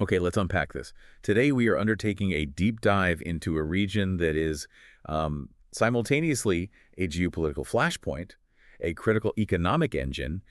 Okay, let's unpack this. Today, we are undertaking a deep dive into a region that is simultaneously a geopolitical flashpoint, a critical economic engine,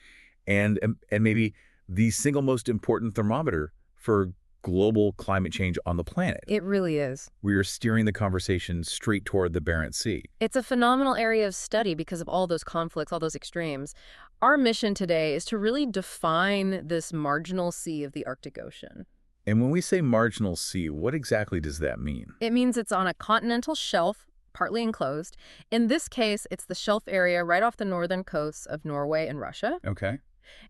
and maybe the single most important thermometer for global climate change on the planet. It really is. We are steering the conversation straight toward the Barents Sea. It's a phenomenal area of study because of all those conflicts, all those extremes. Our mission today is to really define this marginal sea of the Arctic Ocean. And when we say marginal sea, what exactly does that mean? It means it's on a continental shelf, partly enclosed. In this case, it's the shelf area right off the northern coasts of Norway and Russia. Okay.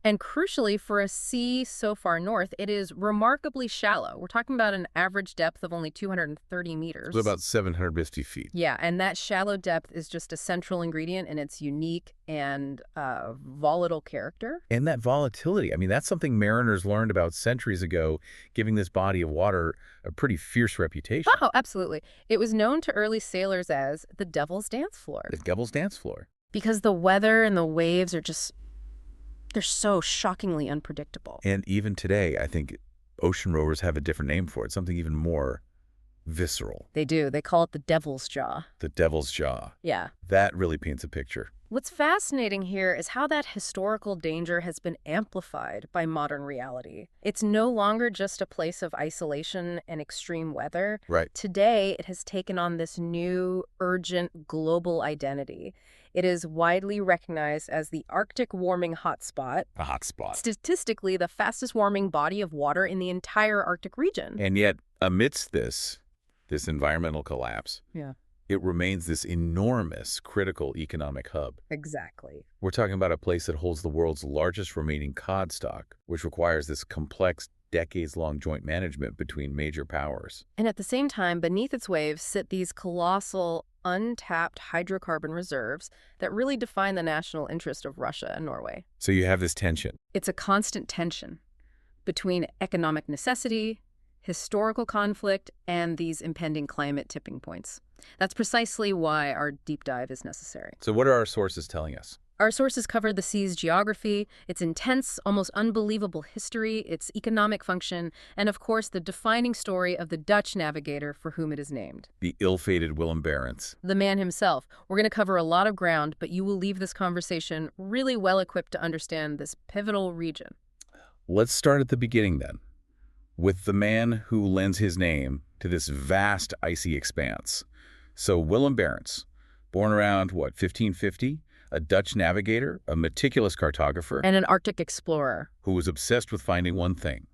And crucially, for a sea so far north, it is remarkably shallow. We're talking about an average depth of only 230 meters. So about 750 feet. Yeah, and that shallow depth is just a central ingredient in its unique and volatile character. And that volatility, I mean, that's something mariners learned about centuries ago, giving this body of water a pretty fierce reputation. Oh, absolutely. It was known to early sailors as the Devil's Dance Floor. The Devil's Dance Floor. Because the weather and the waves are just, they're so shockingly unpredictable. And even today, I think ocean rovers have a different name for it, something even more visceral. They do. They call it the Devil's Jaw. The Devil's Jaw. Yeah. That really paints a picture. What's fascinating here is how that historical danger has been amplified by modern reality. It's no longer just a place of isolation and extreme weather. Right. Today, it has taken on this new, urgent global identity. It is widely recognized as the Arctic warming hotspot. A hotspot. Statistically, the fastest warming body of water in the entire Arctic region. And yet, amidst this environmental collapse, Yeah. it remains this enormous critical economic hub. Exactly. We're talking about a place that holds the world's largest remaining cod stock, which requires this complex, decades-long joint management between major powers. And at the same time, beneath its waves sit these colossal, untapped hydrocarbon reserves that really define the national interest of Russia and Norway. So you have this tension. It's a constant tension between economic necessity, historical conflict, and these impending climate tipping points. That's precisely why our deep dive is necessary. So what are our sources telling us? Our sources cover the sea's geography, its intense, almost unbelievable history, its economic function, and of course the defining story of the Dutch navigator for whom it is named. The ill-fated Willem Barentsz. The man himself. We're going to cover a lot of ground, but you will leave this conversation really well equipped to understand this pivotal region. Let's start at the beginning then, with the man who lends his name to this vast icy expanse. So Willem Barentsz, born around, 1550? A Dutch navigator, a meticulous cartographer, And an Arctic explorer. who was obsessed with finding one thing,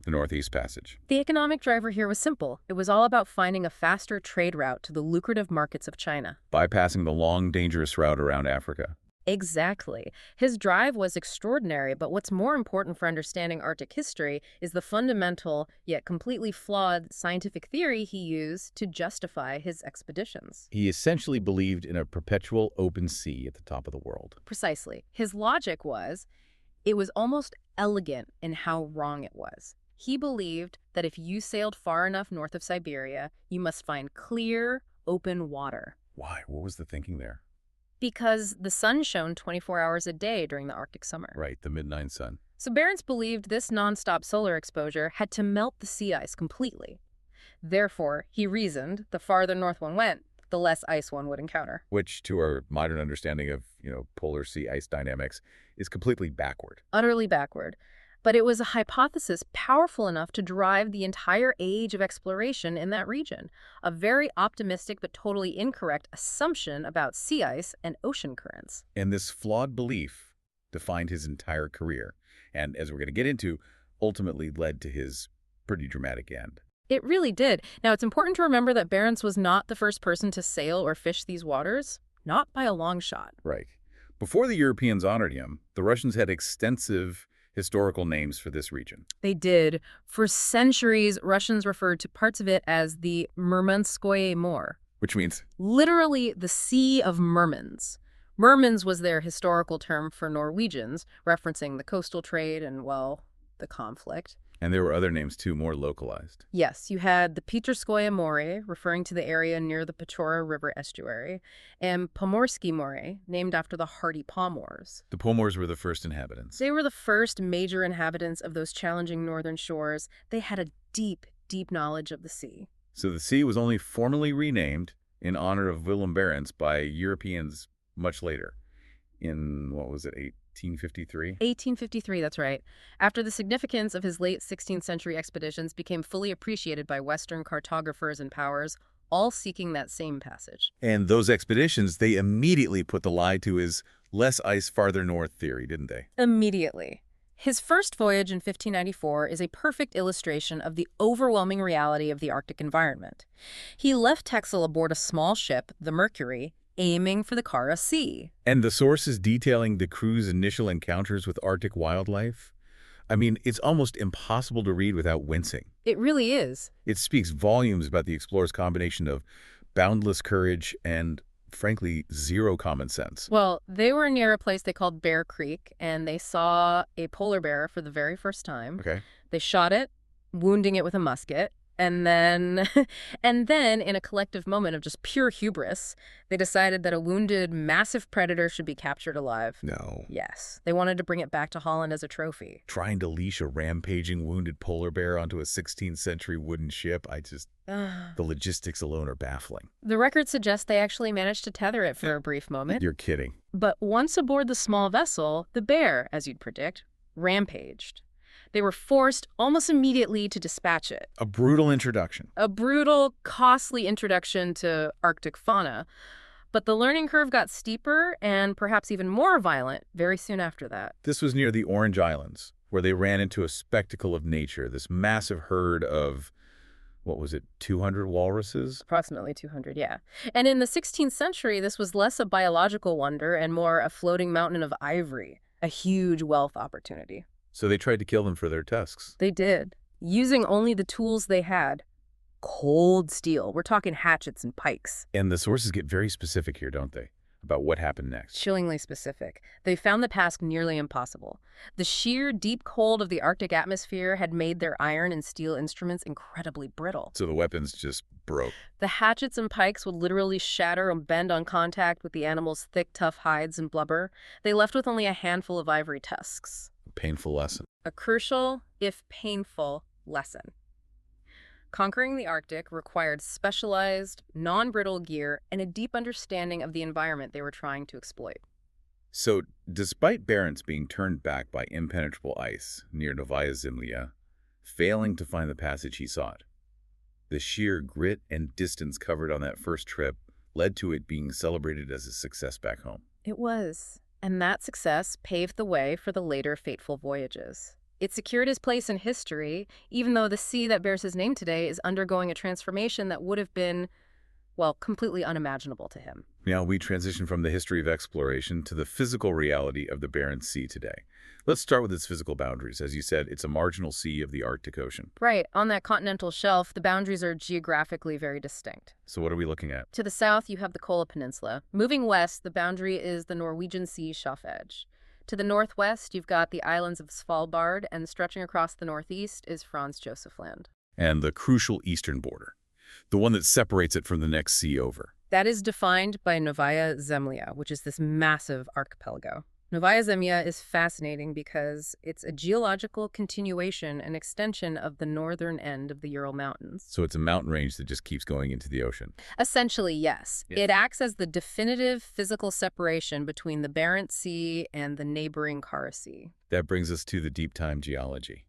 the Northeast Passage. The economic driver here was simple. It was all about finding a faster trade route to the lucrative markets of China. Bypassing the long, dangerous route around Africa. Exactly. His drive was extraordinary, but what's more important for understanding Arctic history is the fundamental, yet completely flawed, scientific theory he used to justify his expeditions. He essentially believed in a perpetual open sea at the top of the world. Precisely. His logic was, it was almost elegant in how wrong it was. He believed that if you sailed far enough north of Siberia, you must find clear, open water. Why? What was the thinking there? Because the sun shone 24 hours a day during the Arctic summer. Right, the midnight sun. So Barents believed this nonstop solar exposure had to melt the sea ice completely. Therefore, he reasoned, the farther north one went, the less ice one would encounter. Which, to our modern understanding of, polar sea ice dynamics, is completely backward. Utterly backward. But it was a hypothesis powerful enough to drive the entire age of exploration in that region. A very optimistic but totally incorrect assumption about sea ice and ocean currents. And this flawed belief defined his entire career, and as we're going to get into, ultimately led to his pretty dramatic end. It really did. Now, it's important to remember that Barents was not the first person to sail or fish these waters. Not by a long shot. Right. Before the Europeans honored him, the Russians had extensive historical names for this region. They did. For centuries, Russians referred to parts of it as the Murmanskoye More. Which means? Literally, the Sea of Mermens. Mermens was their historical term for Norwegians, referencing the coastal trade and, well, the conflict. And there were other names, too, more localized. Yes, you had the Peterskoye More, referring to the area near the Pechora River estuary, and Pomorsky More, named after the hardy Pomors. The Pomors were the first inhabitants. They were the first major inhabitants of those challenging northern shores. They had a deep, deep knowledge of the sea. So the sea was only formally renamed in honor of Willem Barentsz by Europeans much later, in, what was it, 1853? 1853, that's right. After the significance of his late 16th century expeditions became fully appreciated by Western cartographers and powers, all seeking that same passage. And those expeditions, they immediately put the lie to his less ice farther north theory, didn't they? Immediately. His first voyage in 1594 is a perfect illustration of the overwhelming reality of the Arctic environment. He left Texel aboard a small ship, the Mercury, aiming for the Kara Sea. And the sources detailing the crew's initial encounters with Arctic wildlife, I mean, it's almost impossible to read without wincing. It really is. It speaks volumes about the explorer's combination of boundless courage and, frankly, zero common sense. Well, they were near a place they called Bear Creek, and they saw a polar bear for the very first time. Okay. They shot it, wounding it with a musket, and then, in a collective moment of just pure hubris, they decided that a wounded, massive predator should be captured alive. No. Yes. They wanted to bring it back to Holland as a trophy. Trying to leash a rampaging wounded polar bear onto a 16th century wooden ship, the logistics alone are baffling. The record suggests they actually managed to tether it for a brief moment. You're kidding. But once aboard the small vessel, the bear, as you'd predict, rampaged. They were forced almost immediately to dispatch it. A brutal introduction. A brutal, costly introduction to Arctic fauna. But the learning curve got steeper and perhaps even more violent very soon after that. This was near the Orange Islands, where they ran into a spectacle of nature, this massive herd of, 200 walruses? Approximately 200, yeah. And in the 16th century, this was less a biological wonder and more a floating mountain of ivory, a huge wealth opportunity. So they tried to kill them for their tusks. They did, using only the tools they had. Cold steel. We're talking hatchets and pikes. And the sources get very specific here, don't they? About what happened next. Chillingly specific. They found the task nearly impossible. The sheer, deep cold of the Arctic atmosphere had made their iron and steel instruments incredibly brittle. So the weapons just broke. The hatchets and pikes would literally shatter and bend on contact with the animal's thick, tough hides and blubber. They left with only a handful of ivory tusks. A painful lesson. A crucial, if painful, lesson. Conquering the Arctic required specialized, non-brittle gear and a deep understanding of the environment they were trying to exploit. So, despite Barents being turned back by impenetrable ice near Novaya Zemlya, failing to find the passage he sought, the sheer grit and distance covered on that first trip led to it being celebrated as a success back home. It was. And that success paved the way for the later fateful voyages. It secured his place in history, even though the sea that bears his name today is undergoing a transformation that would have been, well, completely unimaginable to him. Now we transition from the history of exploration to the physical reality of the Barents Sea today. Let's start with its physical boundaries. As you said, it's a marginal sea of the Arctic Ocean. Right. On that continental shelf, the boundaries are geographically very distinct. So what are we looking at? To the south, you have the Kola Peninsula. Moving west, the boundary is the Norwegian Sea shelf edge. To the northwest, you've got the islands of Svalbard, and stretching across the northeast is Franz Josef Land. And the crucial eastern border, the one that separates it from the next sea over. That is defined by Novaya Zemlya, which is this massive archipelago. Novaya Zemlya is fascinating because it's a geological continuation and extension of the northern end of the Ural Mountains. So it's a mountain range that just keeps going into the ocean. Essentially, yes. It acts as the definitive physical separation between the Barents Sea and the neighboring Kara Sea. That brings us to the deep-time geology.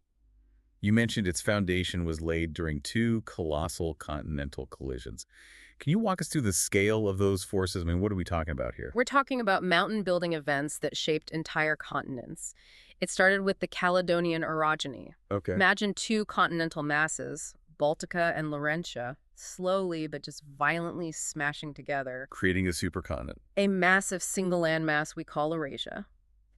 You mentioned its foundation was laid during two colossal continental collisions. Can you walk us through the scale of those forces? I mean, what are we talking about here? We're talking about mountain-building events that shaped entire continents. It started with the Caledonian orogeny. Okay. Imagine two continental masses, Baltica and Laurentia, slowly but just violently smashing together. Creating a supercontinent. A massive single landmass we call Eurasia.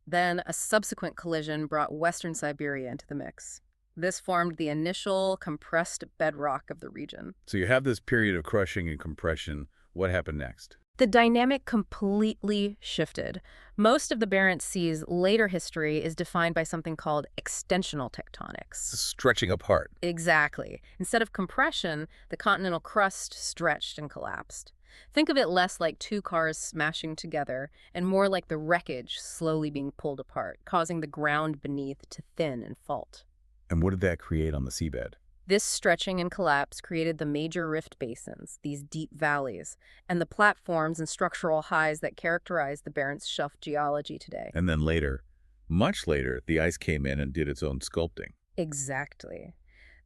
Then a subsequent collision brought Western Siberia into the mix. This formed the initial compressed bedrock of the region. So you have this period of crushing and compression. What happened next? The dynamic completely shifted. Most of the Barents Sea's later history is defined by something called extensional tectonics. Stretching apart. Exactly. Instead of compression, the continental crust stretched and collapsed. Think of it less like two cars smashing together and more like the wreckage slowly being pulled apart, causing the ground beneath to thin and fault. And what did that create on the seabed? This stretching and collapse created the major rift basins, these deep valleys, and the platforms and structural highs that characterize the Barents Shelf geology today. And then later, much later, the ice came in and did its own sculpting. Exactly.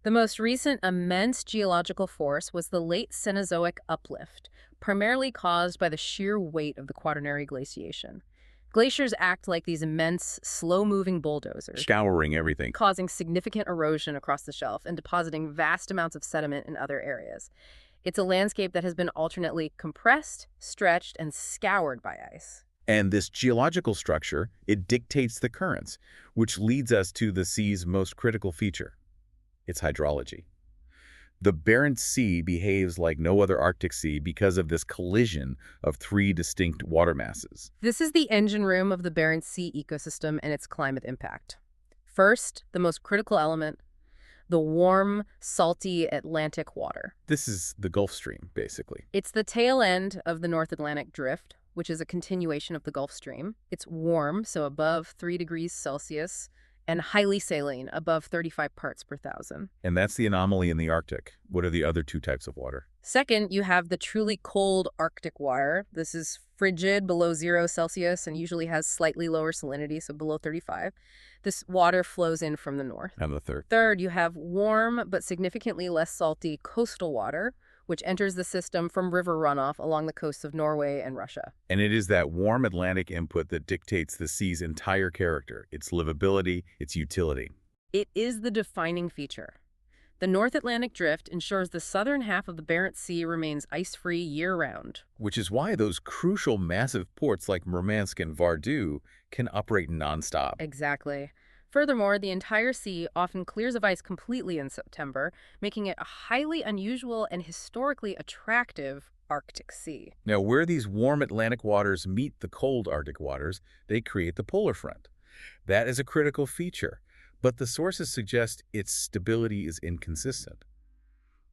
The most recent immense geological force was the late Cenozoic uplift, primarily caused by the sheer weight of the Quaternary glaciation. Glaciers act like these immense, slow-moving bulldozers, Scouring everything. causing significant erosion across the shelf and depositing vast amounts of sediment in other areas. It's a landscape that has been alternately compressed, stretched, and scoured by ice. And this geological structure, it dictates the currents, which leads us to the sea's most critical feature, its hydrology. The Barents Sea behaves like no other Arctic sea because of this collision of three distinct water masses. This is the engine room of the Barents Sea ecosystem and its climate impact. First, the most critical element, the warm, salty Atlantic water. This is the Gulf Stream, basically. It's the tail end of the North Atlantic Drift, which is a continuation of the Gulf Stream. It's warm, so above 3 degrees Celsius, and highly saline, above 35 parts per thousand. And that's the anomaly in the Arctic. What are the other two types of water? Second, you have the truly cold Arctic water. This is frigid, below 0 Celsius, and usually has slightly lower salinity, so below 35. This water flows in from the north. And the third? Third, you have warm but significantly less salty coastal water, which enters the system from river runoff along the coasts of Norway and Russia. And it is that warm Atlantic input that dictates the sea's entire character, its livability, its utility. It is the defining feature. The North Atlantic Drift ensures the southern half of the Barents Sea remains ice-free year-round. Which is why those crucial massive ports like Murmansk and Vardu can operate nonstop. Exactly. Furthermore, the entire sea often clears of ice completely in September, making it a highly unusual and historically attractive Arctic Sea. Now, where these warm Atlantic waters meet the cold Arctic waters, they create the polar front. That is a critical feature, but the sources suggest its stability is inconsistent.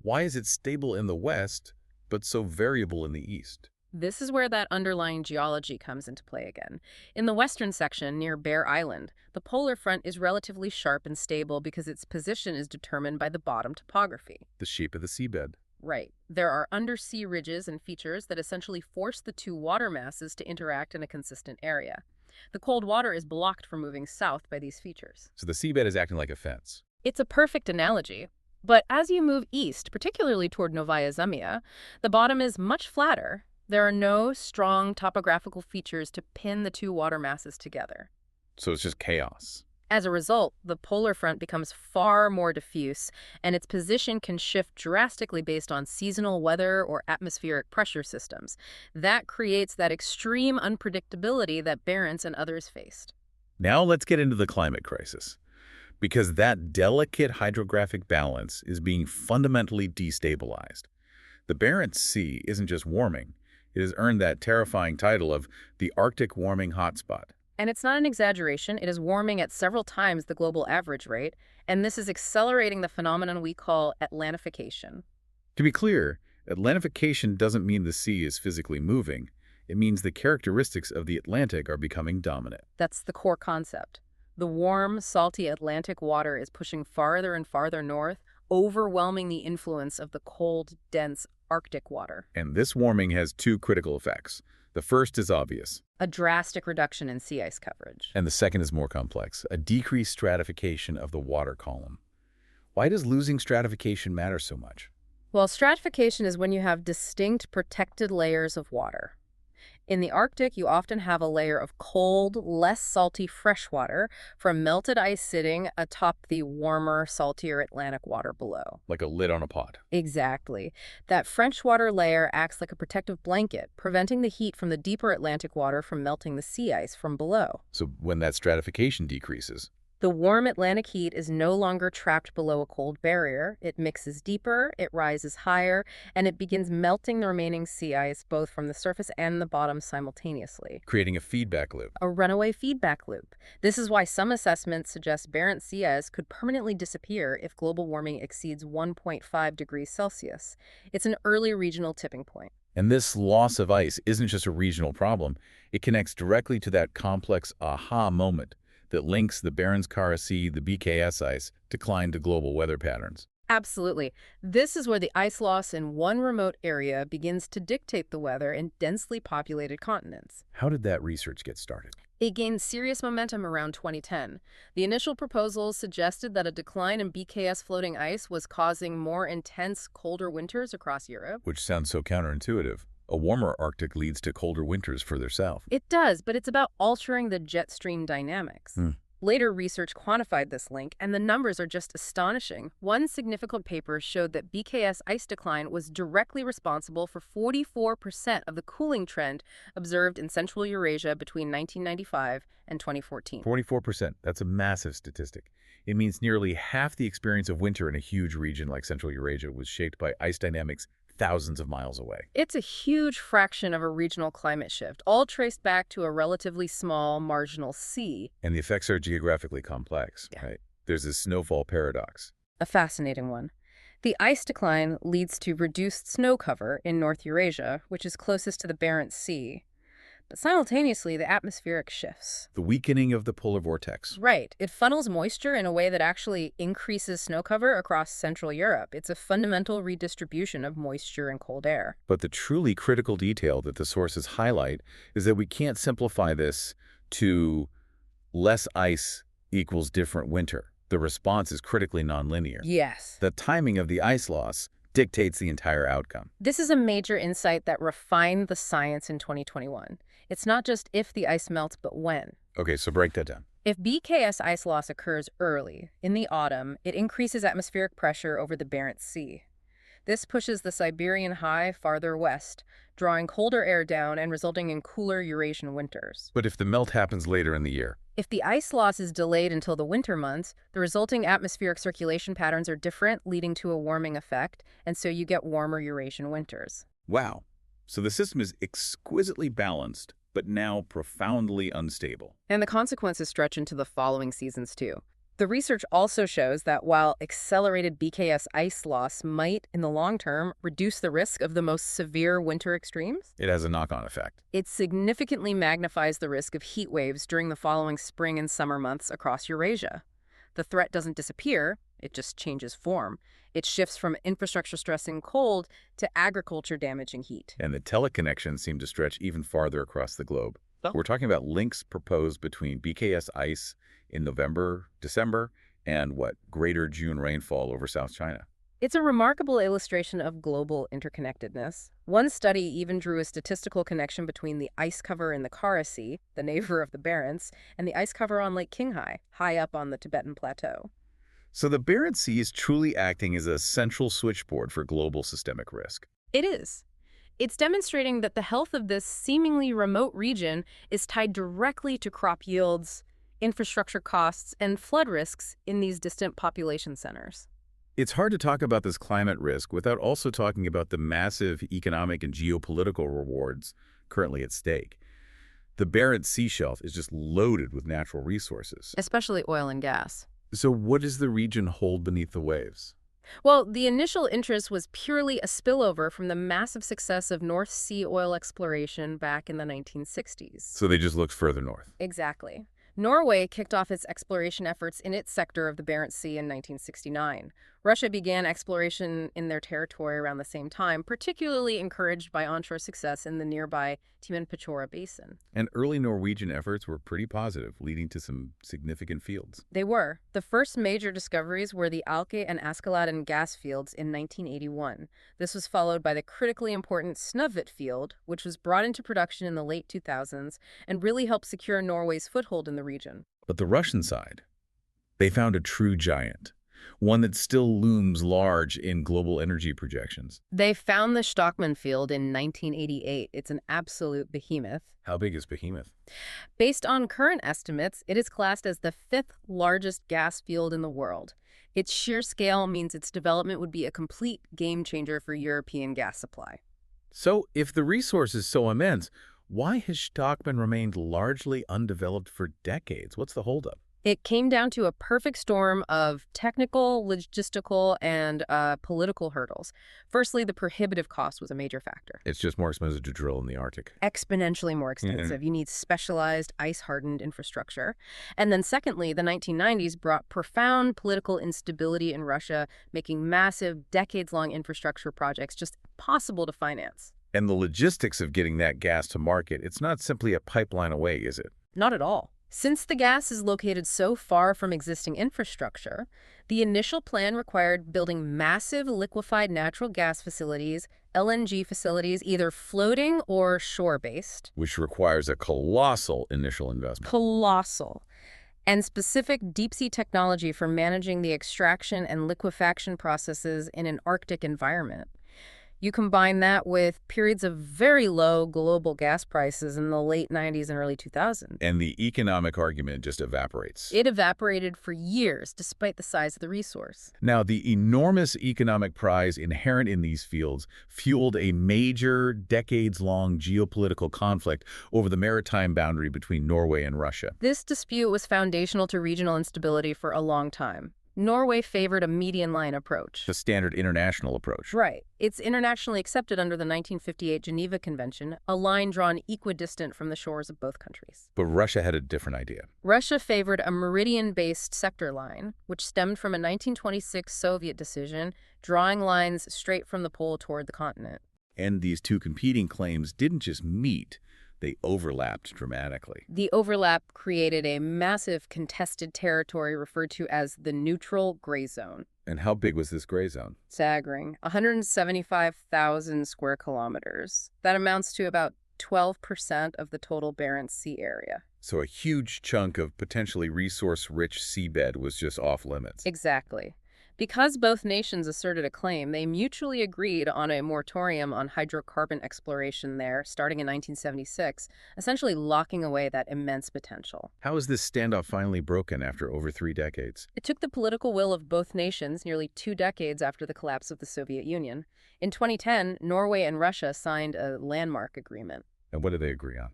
Why is it stable in the west, but so variable in the east? This is where that underlying geology comes into play again. In the western section, near Bear Island, the polar front is relatively sharp and stable because its position is determined by the bottom topography. The shape of the seabed. Right. There are undersea ridges and features that essentially force the two water masses to interact in a consistent area. The cold water is blocked from moving south by these features. So the seabed is acting like a fence. It's a perfect analogy. But as you move east, particularly toward Novaya Zemlya, the bottom is much flatter. There are no strong topographical features to pin the two water masses together. So it's just chaos. As a result, the polar front becomes far more diffuse, and its position can shift drastically based on seasonal weather or atmospheric pressure systems. That creates that extreme unpredictability that Barents and others faced. Now let's get into the climate crisis, because that delicate hydrographic balance is being fundamentally destabilized. The Barents Sea isn't just warming. It has earned that terrifying title of the Arctic warming hotspot. And it's not an exaggeration. It is warming at several times the global average rate, and this is accelerating the phenomenon we call Atlantification. To be clear, Atlantification doesn't mean the sea is physically moving. It means the characteristics of the Atlantic are becoming dominant. That's the core concept. The warm, salty Atlantic water is pushing farther and farther north, overwhelming the influence of the cold, dense Arctic water. And this warming has two critical effects. The first is obvious. A drastic reduction in sea ice coverage. And the second is more complex, a decreased stratification of the water column. Why does losing stratification matter so much? Well, stratification is when you have distinct protected layers of water. In the Arctic, you often have a layer of cold, less salty freshwater from melted ice sitting atop the warmer, saltier Atlantic water below. Like a lid on a pot. Exactly. That freshwater layer acts like a protective blanket, preventing the heat from the deeper Atlantic water from melting the sea ice from below. So when that stratification decreases, The warm Atlantic heat is no longer trapped below a cold barrier. It mixes deeper, it rises higher, and it begins melting the remaining sea ice both from the surface and the bottom simultaneously. Creating a feedback loop. A runaway feedback loop. This is why some assessments suggest Barents Sea ice could permanently disappear if global warming exceeds 1.5 degrees Celsius. It's an early regional tipping point. And this loss of ice isn't just a regional problem. It connects directly to that complex aha moment that links the Barents Sea, the BKS ice, decline to global weather patterns. Absolutely. This is where the ice loss in one remote area begins to dictate the weather in densely populated continents. How did that research get started? It gained serious momentum around 2010. The initial proposals suggested that a decline in BKS floating ice was causing more intense, colder winters across Europe. Which sounds so counterintuitive. A warmer Arctic leads to colder winters further south. It does, but it's about altering the jet stream dynamics. Later research quantified this link, and the numbers are just astonishing. One significant paper showed that BKS ice decline was directly responsible for 44% of the cooling trend observed in Central Eurasia between 1995 and 2014. 44%. That's a massive statistic. It means nearly half the experience of winter in a huge region like Central Eurasia was shaped by ice dynamics thousands of miles away. It's a huge fraction of a regional climate shift, all traced back to a relatively small marginal sea. And the effects are geographically complex, right? There's this snowfall paradox. A fascinating one. The ice decline leads to reduced snow cover in North Eurasia, which is closest to the Barents Sea. But simultaneously, the atmospheric shifts. The weakening of the polar vortex. Right. It funnels moisture in a way that actually increases snow cover across Central Europe. It's a fundamental redistribution of moisture and cold air. But the truly critical detail that the sources highlight is that we can't simplify this to less ice equals different winter. The response is critically nonlinear. Yes. The timing of the ice loss dictates the entire outcome. This is a major insight that refined the science in 2021. It's not just if the ice melts, but when. Okay, so break that down. If BKS ice loss occurs early, in the autumn, it increases atmospheric pressure over the Barents Sea. This pushes the Siberian high farther west, drawing colder air down and resulting in cooler Eurasian winters. But if the melt happens later in the year? If the ice loss is delayed until the winter months, the resulting atmospheric circulation patterns are different, leading to a warming effect, and so you get warmer Eurasian winters. Wow. So the system is exquisitely balanced, but now profoundly unstable. And the consequences stretch into the following seasons, too. The research also shows that while accelerated BKS ice loss might, in the long term, reduce the risk of the most severe winter extremes, It has a knock-on effect. it significantly magnifies the risk of heat waves during the following spring and summer months across Eurasia. The threat doesn't disappear, it just changes form. It shifts from infrastructure-stressing cold to agriculture-damaging heat. And the teleconnections seem to stretch even farther across the globe. Oh. We're talking about links proposed between BKS ice in November, December, and greater June rainfall over South China. It's a remarkable illustration of global interconnectedness. One study even drew a statistical connection between the ice cover in the Kara Sea, the neighbor of the Barents, and the ice cover on Lake Qinghai, high up on the Tibetan Plateau. So the Barents Sea is truly acting as a central switchboard for global systemic risk. It is. It's demonstrating that the health of this seemingly remote region is tied directly to crop yields, infrastructure costs, and flood risks in these distant population centers. It's hard to talk about this climate risk without also talking about the massive economic and geopolitical rewards currently at stake. The Barents Sea shelf is just loaded with natural resources. Especially oil and gas. So what does the region hold beneath the waves? Well, the initial interest was purely a spillover from the massive success of North Sea oil exploration back in the 1960s. So they just looked further north. Exactly. Norway kicked off its exploration efforts in its sector of the Barents Sea in 1969. Russia began exploration in their territory around the same time, particularly encouraged by onshore success in the nearby Timen-Pechora Basin. And early Norwegian efforts were pretty positive, leading to some significant fields. They were. The first major discoveries were the Alke and Askeladden gas fields in 1981. This was followed by the critically important Snøhvit field, which was brought into production in the late 2000s and really helped secure Norway's foothold in the region. But the Russian side, they found a true giant. one that still looms large in global energy projections. They found the Stockman field in 1988. It's an absolute behemoth. How big is Behemoth? Based on current estimates, it is classed as the fifth largest gas field in the world. Its sheer scale means its development would be a complete game changer for European gas supply. So, if the resource is so immense, why has Stockman remained largely undeveloped for decades? What's the holdup? It came down to a perfect storm of technical, logistical, and political hurdles. Firstly, the prohibitive cost was a major factor. It's just more expensive to drill in the Arctic. Exponentially more expensive. You need specialized, ice-hardened infrastructure. And then secondly, the 1990s brought profound political instability in Russia, making massive, decades-long infrastructure projects just impossible to finance. And the logistics of getting that gas to market, it's not simply a pipeline away, is it? Not at all. Since the gas is located so far from existing infrastructure, the initial plan required building massive liquefied natural gas facilities, LNG facilities, either floating or shore-based. Which requires a colossal initial investment. Colossal. And specific deep-sea technology for managing the extraction and liquefaction processes in an Arctic environment. You combine that with periods of very low global gas prices in the late 90s and early 2000s. And the economic argument just evaporates. It evaporated for years, despite the size of the resource. Now, the enormous economic prize inherent in these fields fueled a major, decades-long geopolitical conflict over the maritime boundary between Norway and Russia. This dispute was foundational to regional instability for a long time. Norway favored a median line approach. The standard international approach. Right. It's internationally accepted under the 1958 Geneva Convention, a line drawn equidistant from the shores of both countries. But Russia had a different idea. Russia favored a meridian-based sector line, which stemmed from a 1926 Soviet decision, drawing lines straight from the pole toward the continent. And these two competing claims didn't just meet, they overlapped dramatically. The overlap created a massive contested territory referred to as the neutral gray zone. And how big was this gray zone? Staggering. 175,000 square kilometers. That amounts to about 12% of the total Barents Sea area. So a huge chunk of potentially resource-rich seabed was just off limits. Exactly. Because both nations asserted a claim, they mutually agreed on a moratorium on hydrocarbon exploration there, starting in 1976, essentially locking away that immense potential. How is this standoff finally broken after over 3 decades? It took the political will of both nations nearly 2 decades after the collapse of the Soviet Union. In 2010, Norway and Russia signed a landmark agreement. And what did they agree on?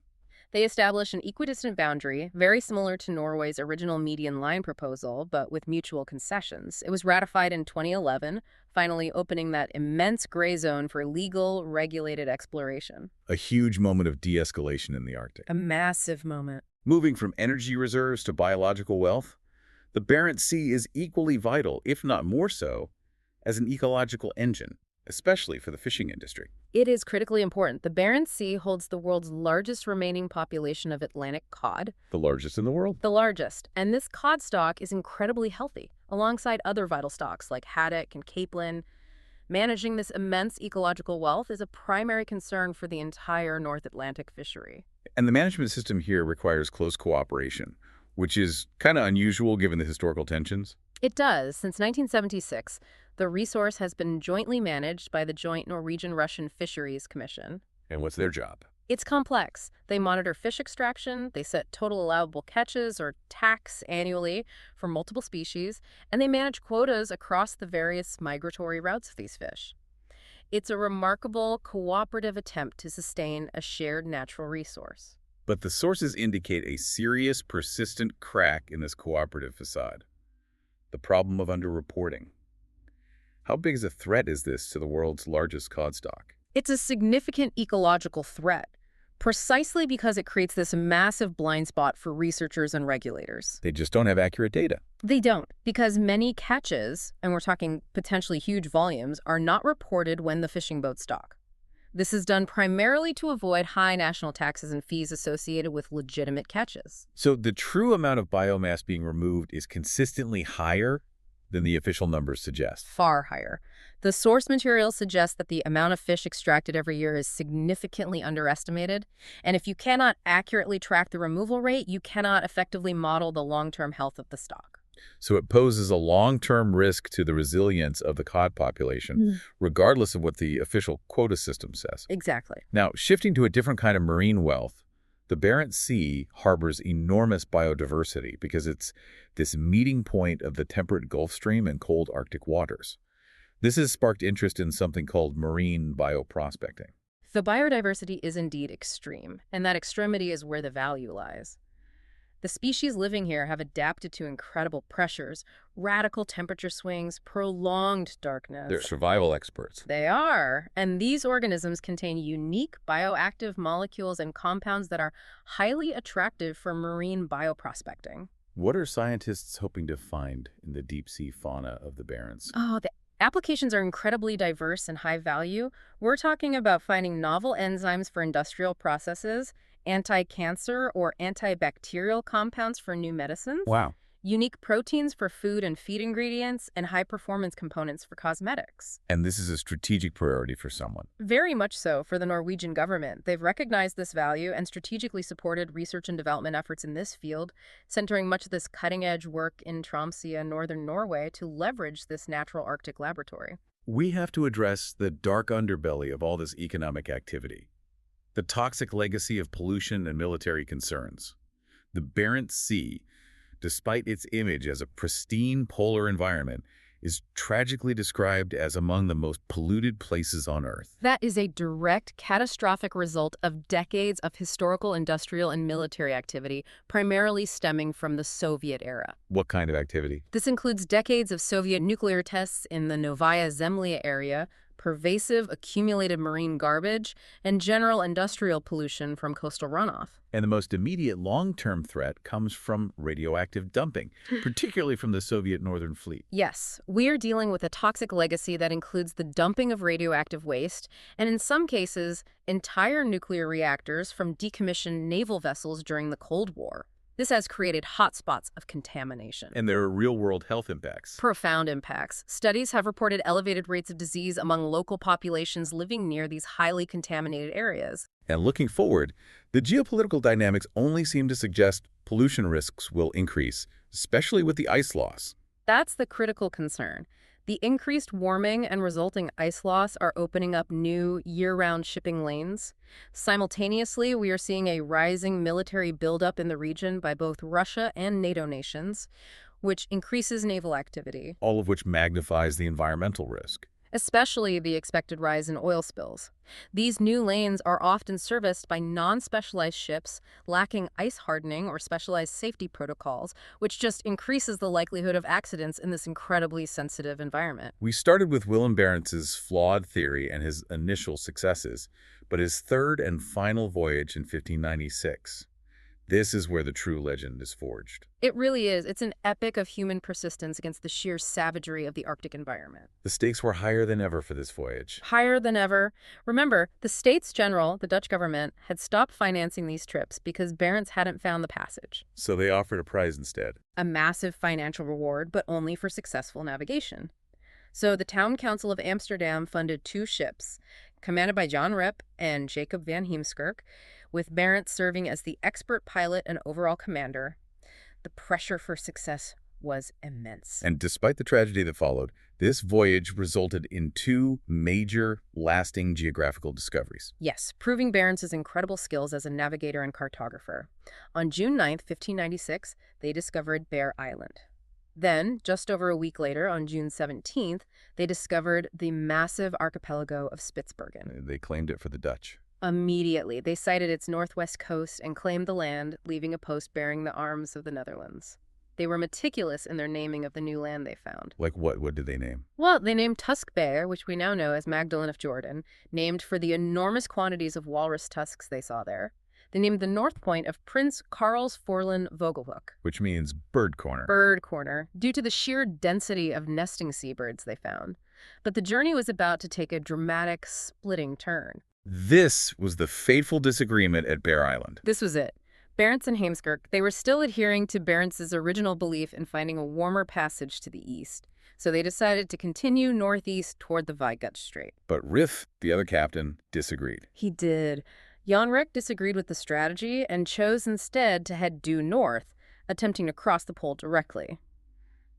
They established an equidistant boundary, very similar to Norway's original median line proposal, but with mutual concessions. It was ratified in 2011, finally opening that immense gray zone for legal, regulated exploration. A huge moment of de-escalation in the Arctic. A massive moment. Moving from energy reserves to biological wealth, the Barents Sea is equally vital, if not more so, as an ecological engine, especially for the fishing industry. It is critically important. The Barents Sea holds the world's largest remaining population of Atlantic cod. The largest in the world? The largest. And this cod stock is incredibly healthy, alongside other vital stocks like haddock and capelin. Managing this immense ecological wealth is a primary concern for the entire North Atlantic fishery. And the management system here requires close cooperation, which is kind of unusual given the historical tensions. It does. Since 1976, the resource has been jointly managed by the Joint Norwegian-Russian Fisheries Commission. And what's their job? It's complex. They monitor fish extraction, they set total allowable catches or TACs annually for multiple species, and they manage quotas across the various migratory routes of these fish. It's a remarkable cooperative attempt to sustain a shared natural resource. But the sources indicate a serious, persistent crack in this cooperative facade. The problem of underreporting. How big a threat is this to the world's largest cod stock? It's a significant ecological threat, precisely because it creates this massive blind spot for researchers and regulators. They just don't have accurate data. They don't, because many catches, and we're talking potentially huge volumes, are not reported when the fishing boats dock. This is done primarily to avoid high national taxes and fees associated with legitimate catches. So the true amount of biomass being removed is consistently higher than the official numbers suggest. Far higher. The source material suggests that the amount of fish extracted every year is significantly underestimated, and if you cannot accurately track the removal rate, you cannot effectively model the long-term health of the stock. So it poses a long-term risk to the resilience of the cod population, regardless of what the official quota system says. Exactly. Now, shifting to a different kind of marine wealth, the Barents Sea harbors enormous biodiversity because it's this meeting point of the temperate Gulf Stream and cold Arctic waters. This has sparked interest in something called marine bioprospecting. The biodiversity is indeed extreme, and that extremity is where the value lies. The species living here have adapted to incredible pressures, radical temperature swings, prolonged darkness. They're survival experts. They are, and these organisms contain unique bioactive molecules and compounds that are highly attractive for marine bioprospecting. What are scientists hoping to find in the deep-sea fauna of the Barents? Oh, the applications are incredibly diverse and high value. We're talking about finding novel enzymes for industrial processes, anti-cancer or antibacterial compounds for new medicines, Wow. unique proteins for food and feed ingredients, and high-performance components for cosmetics. And this is a strategic priority for someone. Very much so for the Norwegian government. They've recognized this value and strategically supported research and development efforts in this field, centering much of this cutting-edge work in Tromsø and northern Norway to leverage this natural Arctic laboratory. We have to address the dark underbelly of all this economic activity. The toxic legacy of pollution and military concerns. The Barents Sea, despite its image as a pristine polar environment, is tragically described as among the most polluted places on Earth. That is a direct, catastrophic result of decades of historical, industrial, and military activity, primarily stemming from the Soviet era. What kind of activity? This includes decades of Soviet nuclear tests in the Novaya Zemlya area, pervasive accumulated marine garbage, and general industrial pollution from coastal runoff. And the most immediate long-term threat comes from radioactive dumping, particularly from the Soviet Northern Fleet. Yes, we are dealing with a toxic legacy that includes the dumping of radioactive waste, and in some cases, entire nuclear reactors from decommissioned naval vessels during the Cold War. This has created hotspots of contamination. And there are real-world health impacts. Profound impacts. Studies have reported elevated rates of disease among local populations living near these highly contaminated areas. And looking forward, the geopolitical dynamics only seem to suggest pollution risks will increase, especially with the ice loss. That's the critical concern. The increased warming and resulting ice loss are opening up new year-round shipping lanes. Simultaneously, we are seeing a rising military buildup in the region by both Russia and NATO nations, which increases naval activity, All of which magnifies the environmental risk. especially the expected rise in oil spills. These new lanes are often serviced by non-specialized ships lacking ice hardening or specialized safety protocols, which just increases the likelihood of accidents in this incredibly sensitive environment. We started with Willem Barentz's flawed theory and his initial successes, but his third and final voyage in 1596. This is where the true legend is forged. It really is. It's an epic of human persistence against the sheer savagery of the Arctic environment. The stakes were higher than ever for this voyage. Higher than ever. Remember, the States General, the Dutch government, had stopped financing these trips because Barents hadn't found the passage. So they offered a prize instead. A massive financial reward, but only for successful navigation. So the Town Council of Amsterdam funded 2 ships, commanded by John Rip and Jacob van Heemskerk, with Barents serving as the expert pilot and overall commander. The pressure for success was immense. And despite the tragedy that followed, this voyage resulted in 2 major, lasting geographical discoveries. Yes, proving Barentz's incredible skills as a navigator and cartographer. On June 9, 1596, they discovered Bear Island. Then, just over a week later, on June 17th, they discovered the massive archipelago of Spitsbergen. They claimed it for the Dutch. Immediately, they sighted its northwest coast and claimed the land, leaving a post bearing the arms of the Netherlands. They were meticulous in their naming of the new land they found. Like what? What did they name? Well, they named Tusk Bear, which we now know as Magdalen of Jordan, named for the enormous quantities of walrus tusks they saw there. They named the north point of Prince Karl's Forlen Vogelhoek, Which means bird corner. bird corner, due to the sheer density of nesting seabirds they found. But the journey was about to take a dramatic, splitting turn. This was the fateful disagreement at Bear Island. This was it. Barents and Heemskerk, they were still adhering to Barentz's original belief in finding a warmer passage to the east, so they decided to continue northeast toward the Veigut Strait. But Riff, the other captain, disagreed. He did. Jan Rik disagreed with the strategy and chose instead to head due north, attempting to cross the pole directly.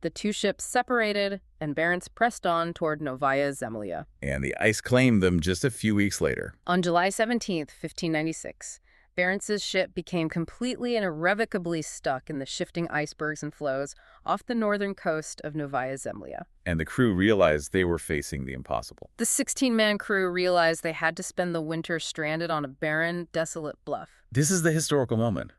The two ships separated, and Barents pressed on toward Novaya Zemlya. And the ice claimed them just a few weeks later. On July 17th, 1596, Barentz's ship became completely and irrevocably stuck in the shifting icebergs and floes off the northern coast of Novaya Zemlya. And the crew realized they were facing the impossible. The 16-man crew realized they had to spend the winter stranded on a barren, desolate bluff. This is the historical moment.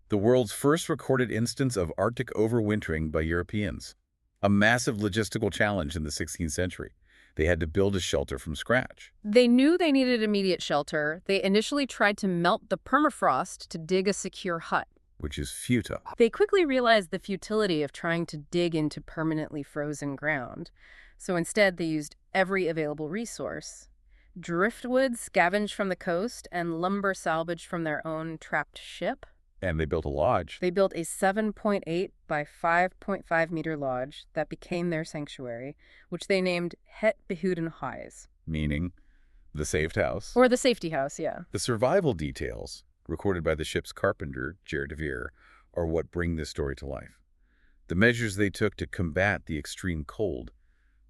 The world's first recorded instance of Arctic overwintering by Europeans. A massive logistical challenge in the 16th century. They had to build a shelter from scratch. They knew they needed immediate shelter. They initially tried to melt the permafrost to dig a secure hut. Which is futile. They quickly realized the futility of trying to dig into permanently frozen ground. So instead, they used every available resource. Driftwood scavenged from the coast and lumber salvaged from their own trapped ship. And they built a lodge. They built a 7.8 by 5.5 meter lodge that became their sanctuary, which they named Het Behouden Huis. Meaning the saved house. Or the safety house, yeah. The survival details, recorded by the ship's carpenter, Gerard de Veer, are what bring this story to life. The measures they took to combat the extreme cold,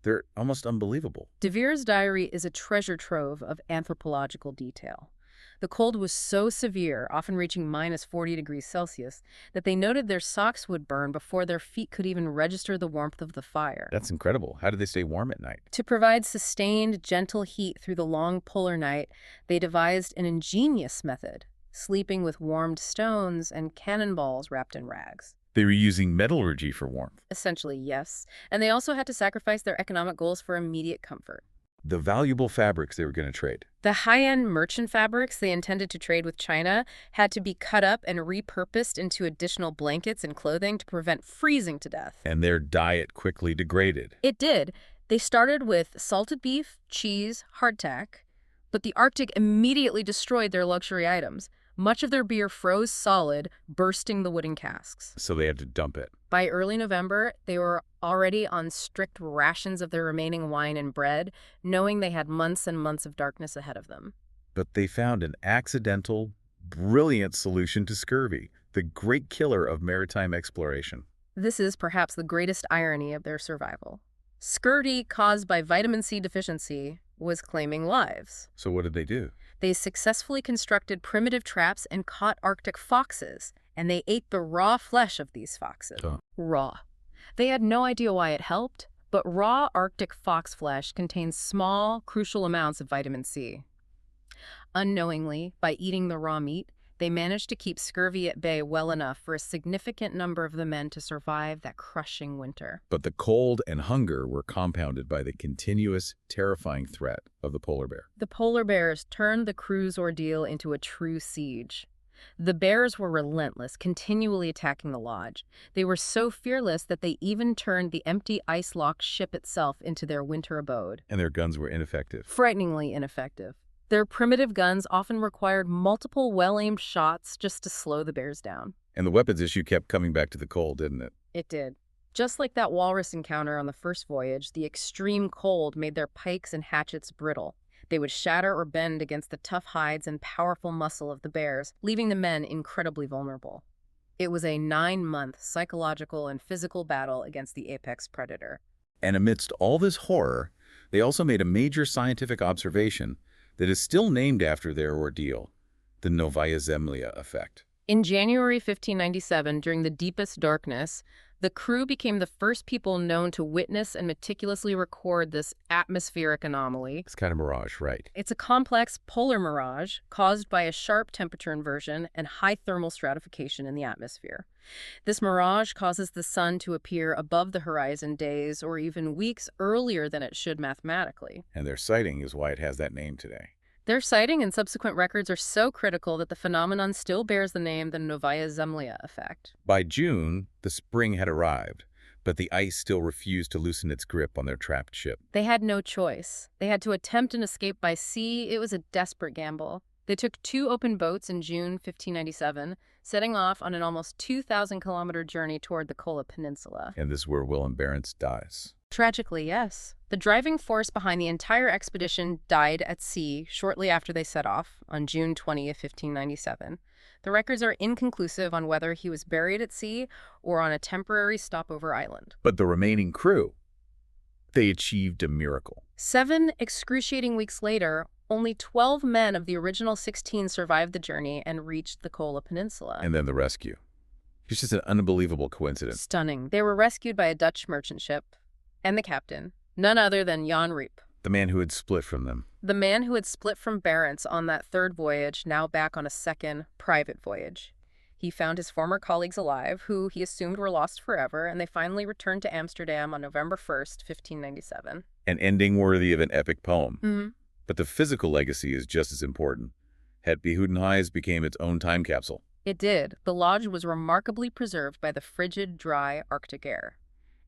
they're almost unbelievable. De Veer's diary is a treasure trove of anthropological detail. The cold was so severe, often reaching minus 40 degrees Celsius, that they noted their socks would burn before their feet could even register the warmth of the fire. That's incredible. How did they stay warm at night? To provide sustained, gentle heat through the long polar night, they devised an ingenious method, sleeping with warmed stones and cannonballs wrapped in rags. They were using metallurgy for warmth. Essentially, yes. And they also had to sacrifice their economic goals for immediate comfort. The valuable fabrics they were going to trade. The high-end merchant fabrics they intended to trade with China had to be cut up and repurposed into additional blankets and clothing to prevent freezing to death. And their diet quickly degraded. It did. They started with salted beef, cheese, hardtack, but the Arctic immediately destroyed their luxury items. Much of their beer froze solid, bursting the wooden casks. So they had to dump it. By early November, they were already on strict rations of their remaining wine and bread, knowing they had months and months of darkness ahead of them. But they found an accidental, brilliant solution to scurvy, the great killer of maritime exploration. This is perhaps the greatest irony of their survival. Scurvy caused by vitamin C deficiency was claiming lives. So what did they do? They successfully constructed primitive traps and caught Arctic foxes, and they ate the raw flesh of these foxes. Oh. Raw. They had no idea why it helped, but raw Arctic fox flesh contains small, crucial amounts of vitamin C. Unknowingly, by eating the raw meat, they managed to keep scurvy at bay well enough for a significant number of the men to survive that crushing winter. But the cold and hunger were compounded by the continuous, terrifying threat of the polar bear. The polar bears turned the crew's ordeal into a true siege. The bears were relentless, continually attacking the lodge. They were so fearless that they even turned the empty ice-locked ship itself into their winter abode. And their guns were ineffective. Frighteningly ineffective. Their primitive guns often required multiple well-aimed shots just to slow the bears down. And the weapons issue kept coming back to the cold, didn't it? It did. Just like that walrus encounter on the first voyage, the extreme cold made their pikes and hatchets brittle. They would shatter or bend against the tough hides and powerful muscle of the bears, leaving the men incredibly vulnerable. It was a 9-month psychological and physical battle against the apex predator. And amidst all this horror, they also made a major scientific observation that is still named after their ordeal, the Novaya Zemlya effect. In January 1597, during the deepest darkness, the crew became the first people known to witness and meticulously record this atmospheric anomaly. It's kind of mirage, right? It's a complex polar mirage caused by a sharp temperature inversion and high thermal stratification in the atmosphere. This mirage causes the sun to appear above the horizon days or even weeks earlier than it should mathematically. And their sighting is why it has that name today. Their sighting and subsequent records are so critical that the phenomenon still bears the name the Novaya Zemlya effect. By June, the spring had arrived, but the ice still refused to loosen its grip on their trapped ship. They had no choice. They had to attempt an escape by sea. It was a desperate gamble. They took 2 open boats in June 1597, setting off on an almost 2,000-kilometer journey toward the Kola Peninsula. And this is where Willem Barentsz dies. Tragically, yes. The driving force behind the entire expedition died at sea shortly after they set off, on June 20th, 1597. The records are inconclusive on whether he was buried at sea or on a temporary stopover island. But the remaining crew, they achieved a miracle. 7 excruciating weeks later, only 12 men of the original 16 survived the journey and reached the Kola Peninsula. And then the rescue. It's just an unbelievable coincidence. Stunning. They were rescued by a Dutch merchant ship and the captain, none other than Jan Rijp. The man who had split from them. The man who had split from Barents on that third voyage, now back on a second, private voyage. He found his former colleagues alive, who he assumed were lost forever, and they finally returned to Amsterdam on November 1st, 1597. An ending worthy of an epic poem. Mm-hmm. But the physical legacy is just as important. Het Behoedenhuis became its own time capsule. It did. The lodge was remarkably preserved by the frigid, dry Arctic air.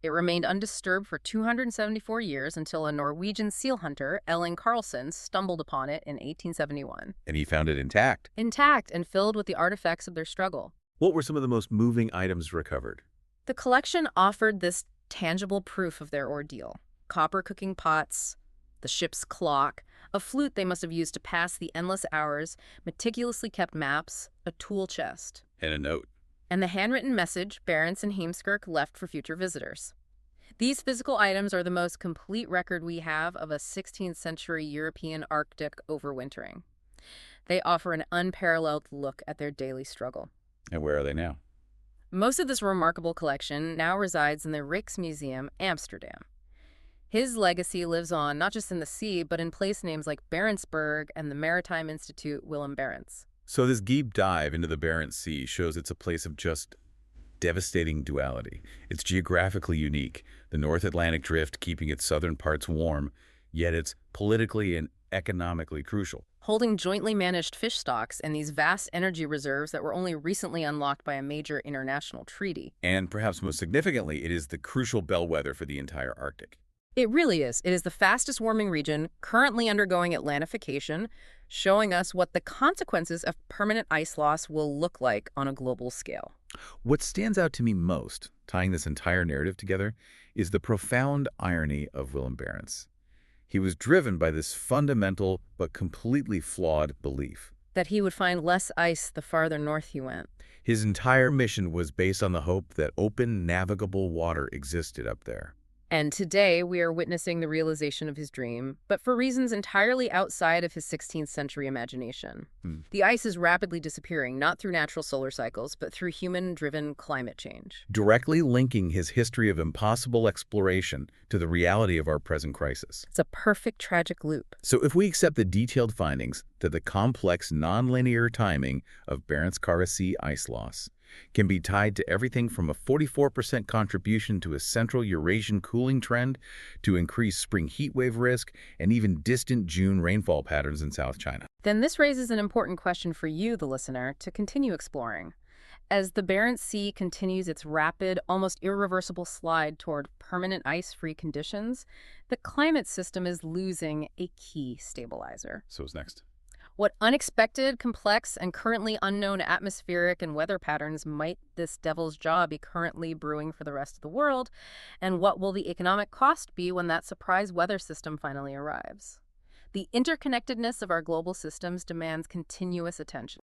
It remained undisturbed for 274 years until a Norwegian seal hunter, Elling Carlsen, stumbled upon it in 1871. And he found it intact. Intact and filled with the artifacts of their struggle. What were some of the most moving items recovered? The collection offered this tangible proof of their ordeal. Copper cooking pots, the ship's clock, a flute they must have used to pass the endless hours, meticulously kept maps, a tool chest. And a note. And the handwritten message Barents and Heemskerk left for future visitors. These physical items are the most complete record we have of a 16th century European Arctic overwintering. They offer an unparalleled look at their daily struggle. And where are they now? Most of this remarkable collection now resides in the Rijksmuseum, Amsterdam. His legacy lives on not just in the sea, but in place names like Barentsburg and the Maritime Institute Willem Barentsz. So this deep dive into the Barents Sea shows it's a place of just devastating duality. It's geographically unique, the North Atlantic Drift keeping its southern parts warm, yet it's politically and economically crucial. Holding jointly managed fish stocks and these vast energy reserves that were only recently unlocked by a major international treaty. And perhaps most significantly, it is the crucial bellwether for the entire Arctic. It really is. It is the fastest warming region, currently undergoing Atlantification, showing us what the consequences of permanent ice loss will look like on a global scale. What stands out to me most, tying this entire narrative together, is the profound irony of Willem Barentsz. He was driven by this fundamental but completely flawed belief. That he would find less ice the farther north he went. His entire mission was based on the hope that open, navigable water existed up there. And today, we are witnessing the realization of his dream, but for reasons entirely outside of his 16th century imagination. The ice is rapidly disappearing, not through natural solar cycles, but through human-driven climate change. Directly linking his history of impossible exploration to the reality of our present crisis. It's a perfect tragic loop. So if we accept the detailed findings that the complex, nonlinear timing of Barents Sea ice loss can be tied to everything from a 44% contribution to a central Eurasian cooling trend to increased spring heat wave risk and even distant June rainfall patterns in South China. Then this raises an important question for you, the listener, to continue exploring. As the Barents Sea continues its rapid, almost irreversible slide toward permanent ice-free conditions, the climate system is losing a key stabilizer. So what's next? What unexpected, complex, and currently unknown atmospheric and weather patterns might this devil's jaw be currently brewing for the rest of the world? And what will the economic cost be when that surprise weather system finally arrives? The interconnectedness of our global systems demands continuous attention.